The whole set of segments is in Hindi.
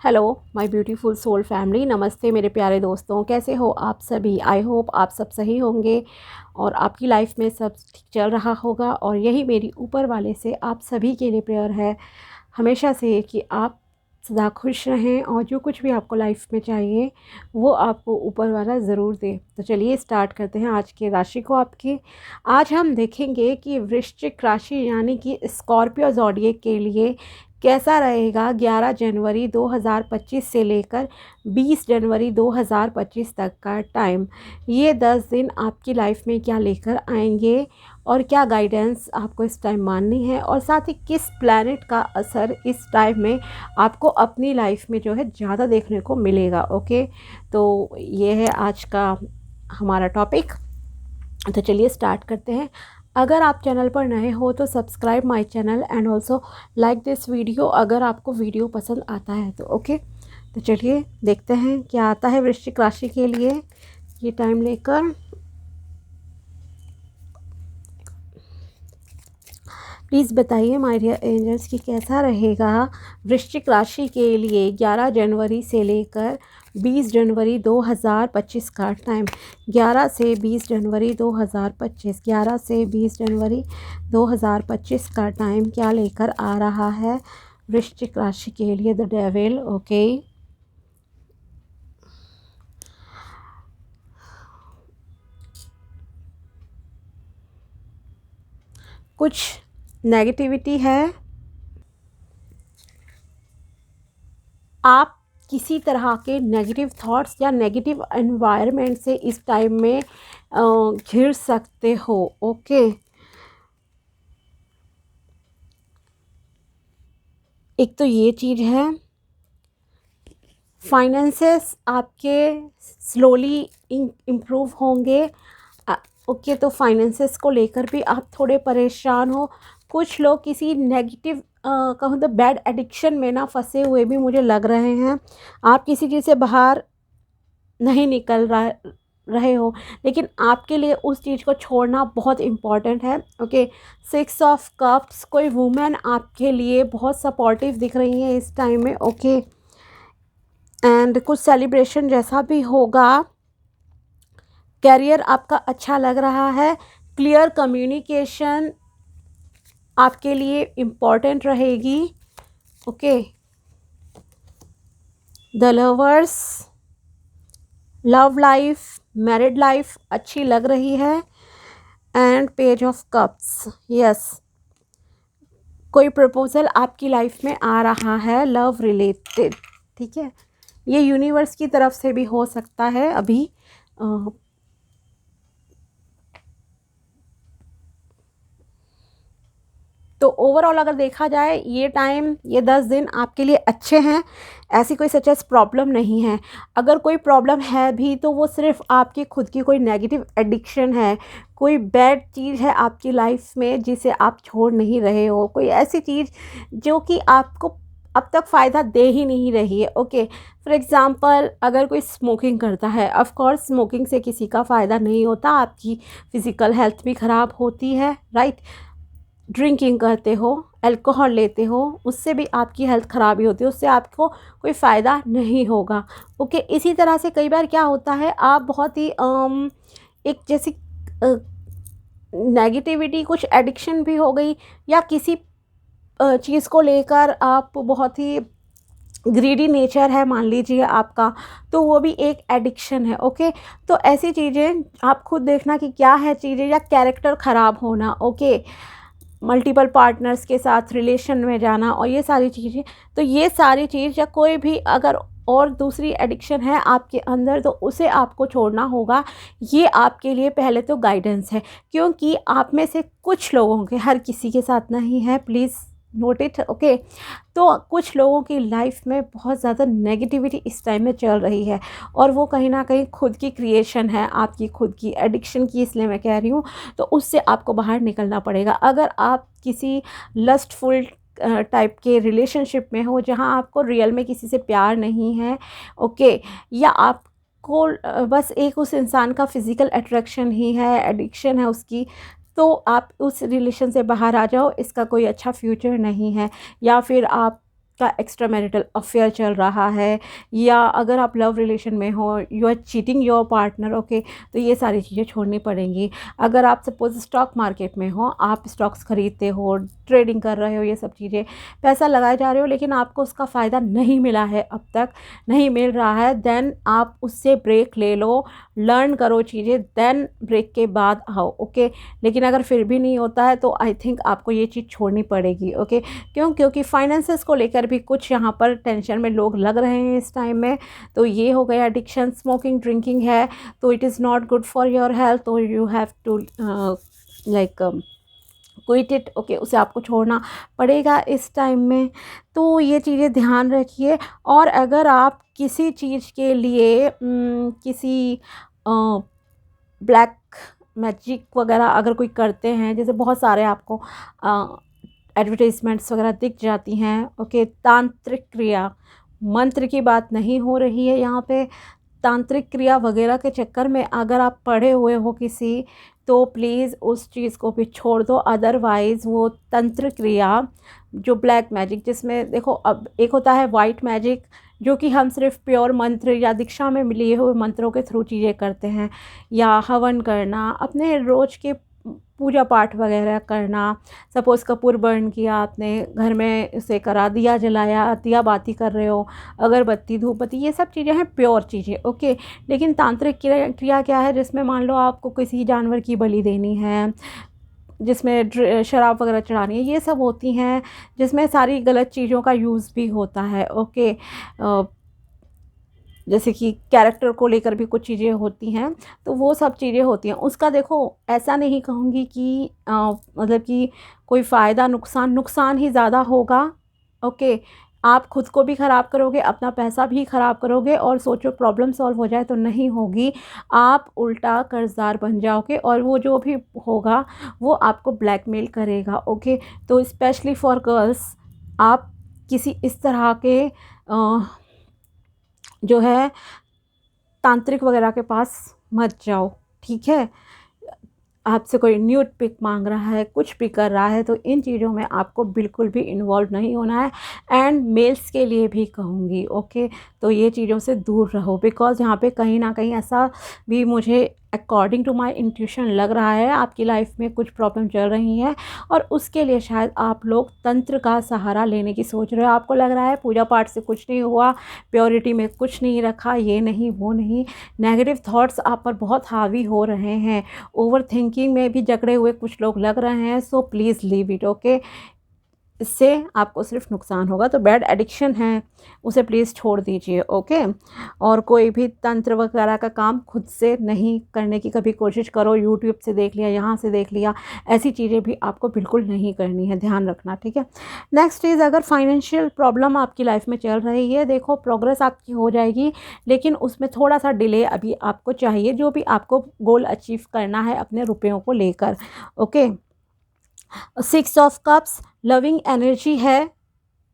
Hello my beautiful soul family, नमस्ते मेरे प्यारे दोस्तों। कैसे हो आप सभी? आई होप आप सब सही होंगे और आपकी लाइफ में सब ठीक चल रहा होगा। और यही मेरी ऊपर वाले से आप सभी के लिए प्रेयर है हमेशा से कि आप सदा खुश रहें और जो कुछ भी आपको लाइफ में चाहिए वो आपको ऊपर वाला ज़रूर दे। तो चलिए स्टार्ट करते हैं आज के राशि को आपकी। आज हम देखेंगे कि वृश्चिक राशि यानी कि स्कॉर्पियो ज़ोडिएक के लिए कैसा रहेगा 11 जनवरी 2025 से लेकर 20 जनवरी 2025 तक का टाइम। ये 10 दिन आपकी लाइफ में क्या लेकर आएंगे और क्या गाइडेंस आपको इस टाइम माननी है, और साथ ही किस प्लैनेट का असर इस टाइम में आपको अपनी लाइफ में जो है ज़्यादा देखने को मिलेगा। ओके, तो ये है आज का हमारा टॉपिक। तो चलिए स्टार्ट करते हैं। अगर आप चैनल पर नए हो तो subscribe my channel and also like this video अगर आपको वीडियो पसंद आता है तो। ओके, तो चलिए देखते हैं क्या आता है वृश्चिक राशि के लिए ये टाइम लेकर। प्लीज़ बताइए माय डियर एंजल्स कि कैसा रहेगा वृश्चिक राशि के लिए 11 जनवरी से लेकर 20 जनवरी 2025 का टाइम। 11 से 20 जनवरी 2025, 11 से 20 जनवरी 2025 का टाइम क्या लेकर आ रहा है वृश्चिक राशि के लिए। The devil. ओके, कुछ नेगेटिविटी है। आप किसी तरह के नेगेटिव थॉट्स या नेगेटिव एनवायरनमेंट से इस टाइम में घिर सकते हो। ओके, एक तो ये चीज़ है। फाइनेंसेस आपके स्लोली इम्प्रूव होंगे। ओके, तो फाइनेंसेस को लेकर भी आप थोड़े परेशान हो। कुछ लोग किसी नेगेटिव कहूँ तो बैड एडिक्शन में ना फंसे हुए भी मुझे लग रहे हैं। आप किसी चीज़ से बाहर नहीं निकल रहे हो, लेकिन आपके लिए उस चीज़ को छोड़ना बहुत इम्पॉर्टेंट है। ओके, 6 ऑफ कप्स, कोई वुमेन आपके लिए बहुत सपोर्टिव दिख रही है इस टाइम में। ओके, एंड कुछ सेलिब्रेशन जैसा भी होगा। कैरियर आपका अच्छा लग रहा है। क्लियर कम्युनिकेशन आपके लिए इम्पॉर्टेंट रहेगी। Okay, the lovers, love life, married life अच्छी लग रही है। And page of cups, yes, कोई प्रपोजल आपकी लाइफ में आ रहा है लव रिलेटेड। ठीक है, ये यूनिवर्स की तरफ से भी हो सकता है अभी। तो ओवरऑल अगर देखा जाए ये टाइम, ये 10 दिन आपके लिए अच्छे हैं। ऐसी कोई सचेस प्रॉब्लम नहीं है। अगर कोई प्रॉब्लम है भी तो वो सिर्फ आपकी खुद की कोई नेगेटिव एडिक्शन है, कोई बैड चीज़ है आपकी लाइफ में जिसे आप छोड़ नहीं रहे हो, कोई ऐसी चीज़ जो कि आपको अब तक फ़ायदा दे ही नहीं रही है। ओके, फॉर एग्ज़ाम्पल अगर कोई स्मोकिंग करता है, ऑफ कोर्स स्मोकिंग से किसी का फ़ायदा नहीं होता, आपकी फ़िज़िकल हेल्थ भी ख़राब होती है, राइट। ड्रिंकिंग करते हो, अल्कोहल लेते हो, उससे भी आपकी हेल्थ ख़राबी होती है, उससे आपको कोई फ़ायदा नहीं होगा। ओके, इसी तरह से कई बार क्या होता है, आप बहुत ही एक जैसी नेगेटिविटी, कुछ एडिक्शन भी हो गई, या किसी चीज़ को लेकर आप बहुत ही ग्रीडी नेचर है मान लीजिए आपका, तो वो भी एक एडिक्शन है। ओके, तो ऐसी चीज़ें आप खुद देखना कि क्या है चीज़ें, या कैरेक्टर ख़राब होना। ओके, मल्टीपल पार्टनर्स के साथ रिलेशन में जाना और ये सारी चीज़ें, तो ये सारी चीज़ या कोई भी अगर और दूसरी एडिक्शन है आपके अंदर तो उसे आपको छोड़ना होगा। ये आपके लिए पहले तो गाइडेंस है, क्योंकि आप में से कुछ लोगों के, हर किसी के साथ नहीं है, प्लीज़ नोट इट। ओके, तो कुछ लोगों की लाइफ में बहुत ज़्यादा नेगेटिविटी इस टाइम में चल रही है और वो कहीं ना कहीं खुद की क्रिएशन है, आपकी खुद की एडिक्शन की, इसलिए मैं कह रही हूँ। तो उससे आपको बाहर निकलना पड़ेगा। अगर आप किसी लस्टफुल टाइप के रिलेशनशिप में हो जहाँ आपको रियल में किसी से प्यार नहीं है, ओके, या आपको बस एक उस इंसान का फिज़िकल अट्रैक्शन ही है, एडिक्शन है उसकी, तो आप उस रिलेशन से बाहर आ जाओ, इसका कोई अच्छा फ्यूचर नहीं है। या फिर आप का एक्स्ट्रा मैरिटल अफेयर चल रहा है, या अगर आप लव रिलेशन में हो, you are cheating your partner, okay, तो ये सारी चीज़ें छोड़नी पड़ेंगी। अगर आप सपोज स्टॉक मार्केट में हो, आप स्टॉक्स खरीदते हो, ट्रेडिंग कर रहे हो, ये सब चीज़ें पैसा लगाए जा रहे हो, लेकिन आपको उसका फ़ायदा नहीं मिला है, अब तक नहीं मिल रहा है, देन आप उससे ब्रेक ले लो, लर्न करो चीज़ें, देन ब्रेक के बाद आओ, ओके। लेकिन अगर फिर भी नहीं होता है तो आई थिंक आपको ये चीज़ छोड़नी पड़ेगी, ओके। क्योंकि फाइनेंसेस को लेकर भी कुछ यहाँ पर टेंशन में लोग लग रहे हैं इस टाइम में। तो ये हो गया एडिक्शन, स्मोकिंग ड्रिंकिंग है, तो it is not good for your health, तो you have to like quit it, okay, उसे आपको छोड़ना पड़ेगा इस टाइम में। तो ये चीज़ें ध्यान रखिए। और अगर आप किसी चीज़ के लिए किसी ब्लैक मैजिक वगैरह अगर कोई करते हैं, जैसे बहुत सारे आपको एडवर्टाइजमेंट्स वगैरह दिख जाती हैं, ओके, तांत्रिक क्रिया, मंत्र की बात नहीं हो रही है यहाँ पे, तांत्रिक क्रिया वगैरह के चक्कर में अगर आप पड़े हुए हो किसी, तो प्लीज़ उस चीज़ को भी छोड़ दो। अदरवाइज़ वो तंत्र क्रिया जो ब्लैक मैजिक, जिसमें देखो अब एक होता है वाइट मैजिक, जो कि हम सिर्फ प्योर मंत्र या दीक्षा में लिए हुए मंत्रों के थ्रू चीज़ें करते हैं, या हवन करना, अपने रोज़ के पूजा पाठ वगैरह करना, सपोज़ कपूर बर्न किया आपने घर में, उसे करा, दिया जलाया, दिया बाती कर रहे हो, अगरबत्ती धूप बत्ती, ये सब चीज़ें हैं प्योर चीज़ें, ओके। लेकिन तांत्रिक क्रिया क्या है, जिसमें मान लो आपको किसी जानवर की बलि देनी है, जिसमें शराब वगैरह चढ़ानी है, ये सब होती हैं, जिसमें सारी गलत चीज़ों का यूज़ भी होता है, ओके। जैसे कि कैरेक्टर को लेकर भी कुछ चीज़ें होती हैं, तो वो सब चीज़ें होती हैं। उसका देखो ऐसा नहीं कहूँगी कि मतलब कि कोई फ़ायदा, नुकसान ही ज़्यादा होगा, ओके। आप खुद को भी ख़राब करोगे, अपना पैसा भी ख़राब करोगे, और सोचो प्रॉब्लम सॉल्व हो जाए तो नहीं होगी, आप उल्टा कर्ज़दार बन जाओगे, और वो जो भी होगा वो आपको ब्लैकमेल करेगा, ओके। तो स्पेशली फॉर गर्ल्स, आप किसी इस तरह के जो है तांत्रिक वगैरह के पास मत जाओ, ठीक है। आपसे कोई न्यूड पिक मांग रहा है, कुछ भी कर रहा है, तो इन चीज़ों में आपको बिल्कुल भी इन्वॉल्व नहीं होना है। एंड मेल्स के लिए भी कहूँगी, ओके, तो ये चीज़ों से दूर रहो, बिकॉज़ यहाँ पे कहीं ना कहीं ऐसा भी मुझे अकॉर्डिंग टू माय इंट्यूशन लग रहा है, आपकी लाइफ में कुछ प्रॉब्लम चल रही हैं, और उसके लिए शायद आप लोग तंत्र का सहारा लेने की सोच रहे हो। आपको लग रहा है पूजा पाठ से कुछ नहीं हुआ, प्योरिटी में कुछ नहीं रखा, ये नहीं वो नहीं, नेगेटिव थॉट्स आप पर बहुत हावी हो रहे हैं, ओवर थिंकिंग में भी जकड़े हुए कुछ लोग लग रहे हैं। So please leave it, okay. इससे आपको सिर्फ नुकसान होगा। तो बैड एडिक्शन है, उसे प्लीज़ छोड़ दीजिए, ओके। और कोई भी तंत्र वगैरह का काम खुद से नहीं करने की कभी कोशिश करो, यूट्यूब से देख लिया, यहाँ से देख लिया, ऐसी चीज़ें भी आपको बिल्कुल नहीं करनी है, ध्यान रखना, ठीक है। नेक्स्ट इज़, अगर फाइनेंशियल प्रॉब्लम आपकी लाइफ में चल रही है, देखो प्रोग्रेस आपकी हो जाएगी, लेकिन उसमें थोड़ा सा डिले अभी आपको चाहिए, जो भी आपको गोल अचीव करना है अपने रुपयों को लेकर, okay. 6 of cups loving energy है,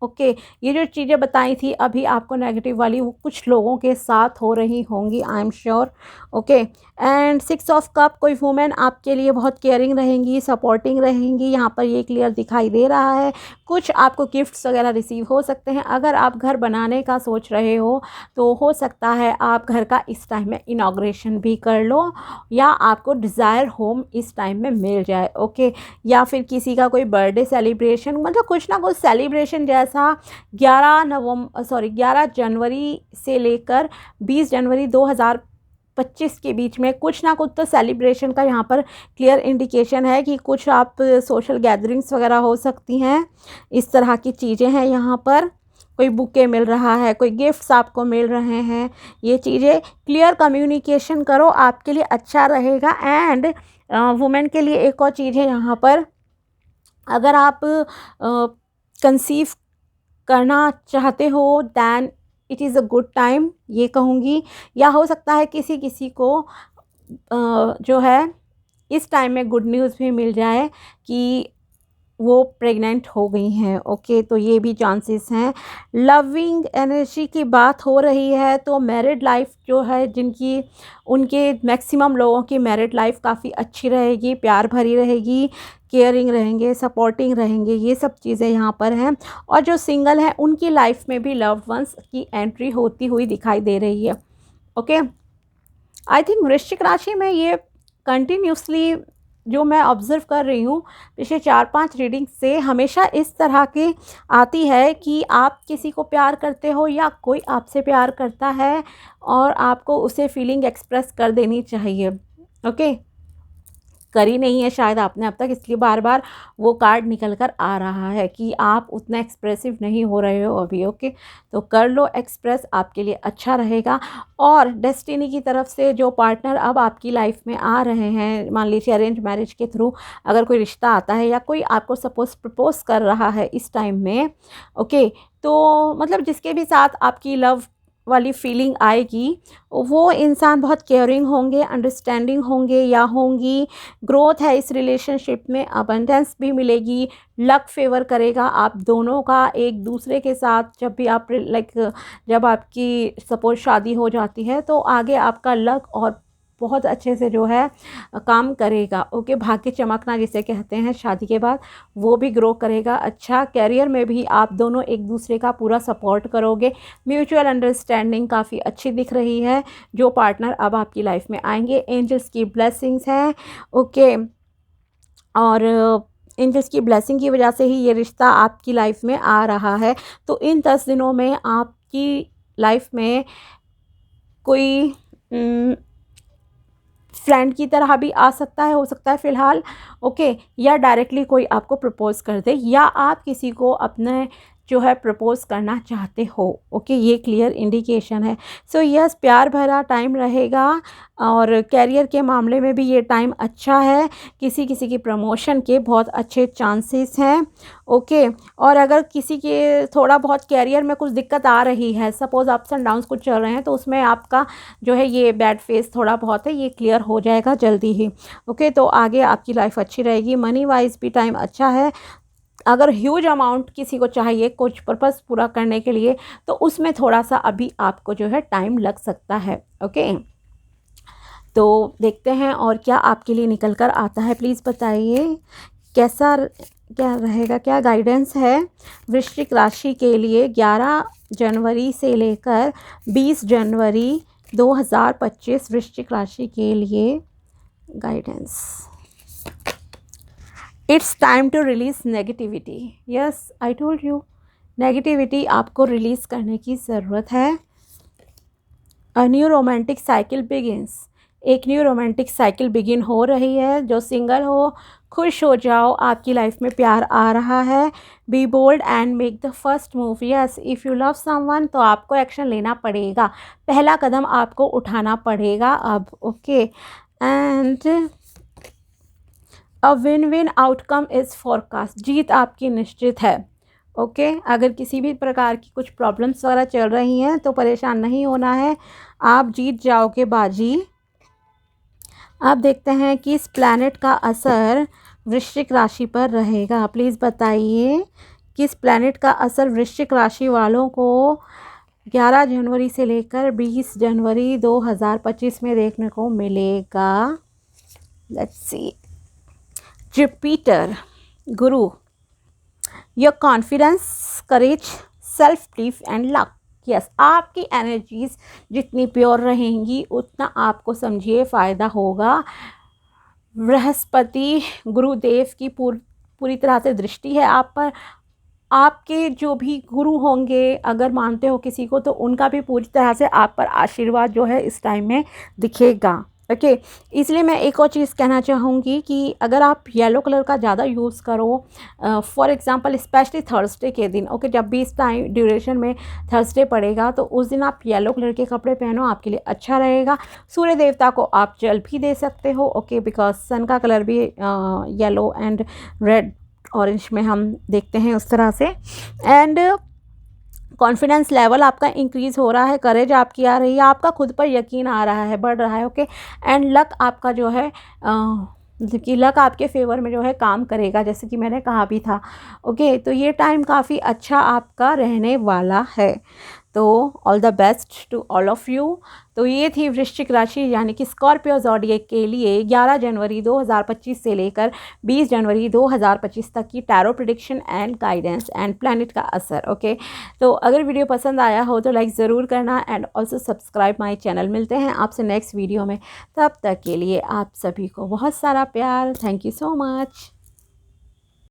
ओके। ये जो चीज़ें बताई थी अभी आपको नेगेटिव वाली, वो कुछ लोगों के साथ हो रही होंगी, I am sure, okay. And 6 of cup, कोई वुमेन आपके लिए बहुत केयरिंग रहेंगी, सपोर्टिंग रहेंगी, यहाँ पर ये क्लियर दिखाई दे रहा है। कुछ आपको गिफ्ट्स वगैरह रिसीव हो सकते हैं। अगर आप घर बनाने का सोच रहे हो तो हो सकता है आप घर का इस टाइम में इनाग्रेशन भी कर लो, या आपको डिज़ायर होम इस टाइम में मिल जाए, ओके। या फिर किसी का कोई बर्थडे सेलिब्रेशन, मतलब कुछ ना कुछ सेलिब्रेशन जैसा 11 जनवरी से लेकर 20 जनवरी 2025 के बीच में कुछ ना कुछ तो सेलिब्रेशन का यहाँ पर क्लियर इंडिकेशन है, कि कुछ आप सोशल गैदरिंग्स वगैरह हो सकती हैं, इस तरह की चीज़ें हैं यहाँ पर। कोई बुके मिल रहा है, कोई गिफ्ट्स आपको मिल रहे हैं, ये चीज़ें क्लियर कम्युनिकेशन करो, आपके लिए अच्छा रहेगा। एंड वुमेन के लिए एक और चीज़ है यहाँ पर, अगर आप कंसीव करना चाहते हो, then it is a good time, ये कहूँगी। या हो सकता है किसी किसी को जो है इस टाइम में गुड न्यूज़ भी मिल जाए, कि वो प्रेग्नेंट हो गई हैं। ओके, तो ये भी चांसेस हैं। लविंग एनर्जी की बात हो रही है तो मैरिड लाइफ जो है जिनकी, उनके मैक्सिमम लोगों की मैरिड लाइफ काफ़ी अच्छी रहेगी, प्यार भरी रहेगी, केयरिंग रहेंगे, सपोर्टिंग रहेंगे, ये सब चीज़ें यहाँ पर हैं। और जो सिंगल हैं उनकी लाइफ में भी लव्ड वंस की एंट्री होती हुई दिखाई दे रही है। ओके, आई थिंक वृश्चिक राशि में ये कंटिन्यूसली जो मैं ऑब्ज़र्व कर रही हूँ पिछले 4-5 रीडिंग से, हमेशा इस तरह की आती है कि आप किसी को प्यार करते हो या कोई आपसे प्यार करता है और आपको उसे फीलिंग एक्सप्रेस कर देनी चाहिए। ओके, करी नहीं है शायद आपने अब तक, इसलिए बार बार वो कार्ड निकल कर आ रहा है कि आप उतना एक्सप्रेसिव नहीं हो रहे हो अभी। ओके, तो कर लो एक्सप्रेस, आपके लिए अच्छा रहेगा। और डेस्टिनी की तरफ से जो पार्टनर अब आपकी लाइफ में आ रहे हैं, मान लीजिए अरेंज मैरिज के थ्रू अगर कोई रिश्ता आता है या कोई आपको सपोज प्रपोज कर रहा है इस टाइम में, ओके, तो मतलब जिसके भी साथ आपकी लव वाली फीलिंग आएगी, वो इंसान बहुत केयरिंग होंगे, अंडरस्टैंडिंग होंगे या होंगी। ग्रोथ है इस रिलेशनशिप में, अबंडेंस भी मिलेगी, लक फेवर करेगा आप दोनों का एक दूसरे के साथ। जब भी आप जब आपकी सपोज शादी हो जाती है तो आगे आपका लक और बहुत अच्छे से जो है काम करेगा। ओके, भाग्य चमकना जिसे कहते हैं शादी के बाद, वो भी ग्रो करेगा। अच्छा, कैरियर में भी आप दोनों एक दूसरे का पूरा सपोर्ट करोगे। म्यूचुअल अंडरस्टैंडिंग काफ़ी अच्छी दिख रही है। जो पार्टनर अब आपकी लाइफ में आएंगे, एंजल्स की ब्लेसिंग्स हैं। ओके, और एंजल्स की ब्लेसिंग की वजह से ही ये रिश्ता आपकी लाइफ में आ रहा है। तो इन 10 दिनों में आपकी लाइफ में कोई फ्रेंड की तरह भी आ सकता है, हो सकता है फ़िलहाल। ओके, या डायरेक्टली कोई आपको प्रपोज़ कर दे, या आप किसी को अपने जो है प्रपोज़ करना चाहते हो। ओके, ये क्लियर इंडिकेशन है। सो यस, प्यार भरा टाइम रहेगा और कैरियर के मामले में भी ये टाइम अच्छा है। किसी किसी की प्रमोशन के बहुत अच्छे चांसेस हैं। ओके, और अगर किसी के थोड़ा बहुत कैरियर में कुछ दिक्कत आ रही है, सपोज़ अप्स एंड डाउन्स कुछ चल रहे हैं, तो उसमें आपका जो है ये बैड फेस थोड़ा बहुत है, ये क्लियर हो जाएगा जल्दी ही। ओके, तो आगे आपकी लाइफ अच्छी रहेगी। मनी वाइज भी टाइम अच्छा है। अगर ह्यूज अमाउंट किसी को चाहिए कुछ पर्पस पूरा करने के लिए, तो उसमें थोड़ा सा अभी आपको जो है टाइम लग सकता है। ओके, तो देखते हैं और क्या आपके लिए निकल कर आता है। प्लीज़ बताइए कैसा क्या रहेगा, क्या गाइडेंस है वृश्चिक राशि के लिए 11 जनवरी से लेकर 20 जनवरी 2025 वृश्चिक राशि के लिए guidance. It's time to release negativity. Yes, I told you, negativity आपको रिलीज़ करने की ज़रूरत है। A new romantic cycle begins. एक न्यू रोमांटिक साइकिल बिगिन हो रही है। जो सिंगल हो, खुश हो जाओ, आपकी लाइफ में प्यार आ रहा है। Be bold and make the first move. Yes, if you love someone तो आपको एक्शन लेना पड़ेगा, पहला कदम आपको उठाना पड़ेगा अब। Okay, and a win win outcome is forecast. जीत आपकी निश्चित है। ओके, अगर किसी भी प्रकार की कुछ प्रॉब्लम्स वगैरह चल रही हैं तो परेशान नहीं होना है, आप जीत जाओगे बाजी। अब देखते हैं कि इस प्लैनेट का असर वृश्चिक राशि पर रहेगा। प्लीज़ बताइए किस प्लैनेट का असर वृश्चिक राशि वालों को 11 जनवरी से लेकर 20 जनवरी 2025 में देखने को मिलेगा। Let's see. Jupiter, Guru, your confidence, courage, self belief and luck. Yes, आपकी एनर्जीज जितनी प्योर रहेंगी उतना आपको समझिए फ़ायदा होगा। बृहस्पति गुरुदेव की पूरी तरह से दृष्टि है आप पर। आपके जो भी गुरु होंगे, अगर मानते हो किसी को, तो उनका भी पूरी तरह से आप पर आशीर्वाद जो है इस टाइम में दिखेगा। ओके, इसलिए मैं एक और चीज़ कहना चाहूँगी कि अगर आप येलो कलर का ज़्यादा यूज़ करो, फॉर एग्जांपल स्पेशली थर्सडे के दिन, ओके, जब भी इस टाइम ड्यूरेशन में थर्सडे पड़ेगा तो उस दिन आप येलो कलर के कपड़े पहनो, आपके लिए अच्छा रहेगा। सूर्य देवता को आप जल भी दे सकते हो। ओके, बिकॉज सन का कलर भी येलो एंड रेड ऑरेंज में हम देखते हैं उस तरह से। एंड कॉन्फिडेंस लेवल आपका इंक्रीज़ हो रहा है, करेज आपकी आ रही है, आपका खुद पर यकीन आ रहा है, बढ़ रहा है। ओके, एंड लक आपका जो है मतलब कि लक आपके फेवर में जो है काम करेगा, जैसे कि मैंने कहा भी था। ओके, तो ये टाइम काफ़ी अच्छा आपका रहने वाला है। तो all the best to all of you. तो ये थी वृश्चिक राशि यानी कि स्कॉर्पियो ज़ोडिएक के लिए 11 जनवरी 2025 से लेकर 20 जनवरी 2025 तक की tarot prediction and guidance and planet का असर। ओके, तो अगर वीडियो पसंद आया हो तो लाइक ज़रूर करना and also subscribe my channel. मिलते हैं आपसे नेक्स्ट वीडियो में, तब तक के लिए आप सभी को बहुत सारा प्यार। Thank you so much.